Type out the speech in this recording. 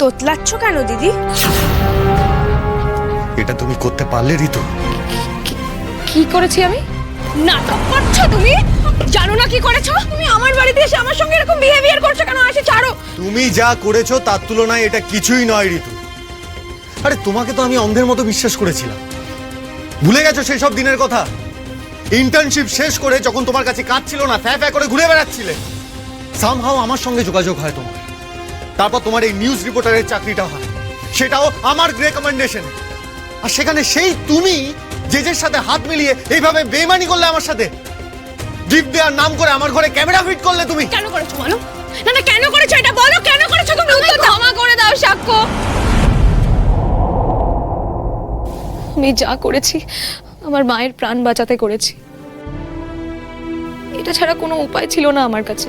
তোতলাচ্ছ কেন দিদি? এটা তুমি করতে পারলে ঋতু? কি করেছি আমি? নাটক করছো তুমি? জানো না কি করেছো? তুমি আমার বাড়িতে এসে আমার সঙ্গে এরকম বিহেভিয়ার করছো কেন? আসে ছাড়ো। তুমি যা করেছো তার তুলনায় এটা কিছুই নয় ঋতু। আরে তোমাকে তো আমি অন্ধের মতো বিশ্বাস করেছিলাম। ভুলে গেছো সেই সব দিনের কথা? ইন্টার্নশিপ শেষ করে যখন তোমার কাছে কাজ ছিল না, ফ্যা ফ্যা করে ঘুরে বেড়াচ্ছিলে। সামহাও আমার সঙ্গে যোগাযোগ হয় তোমার, তারপর তোমার এই নিউজ রিপোর্টারের চাকরিটা হয়, সেটাও আমার রেকমেন্ডেশন। আর সেখানে সেই তুমি জেজের সাথে হাত মিলিয়ে এইভাবে বেইমানি করলে আমার সাথে। গিফট দেওয়ার নাম করে আমার ঘরে ক্যামেরা ফিট করলে তুমি। কেন করেছো বলো? না না, কেন করেছো এটা বলো? কেন করেছো তুমি? উত্তর ক্ষমা করে দাও সাক্ষ্য। আমি যা করেছি আমার মায়ের প্রাণ বাঁচাতে করেছি। এটা ছাড়া কোনো উপায় ছিল না আমার কাছে।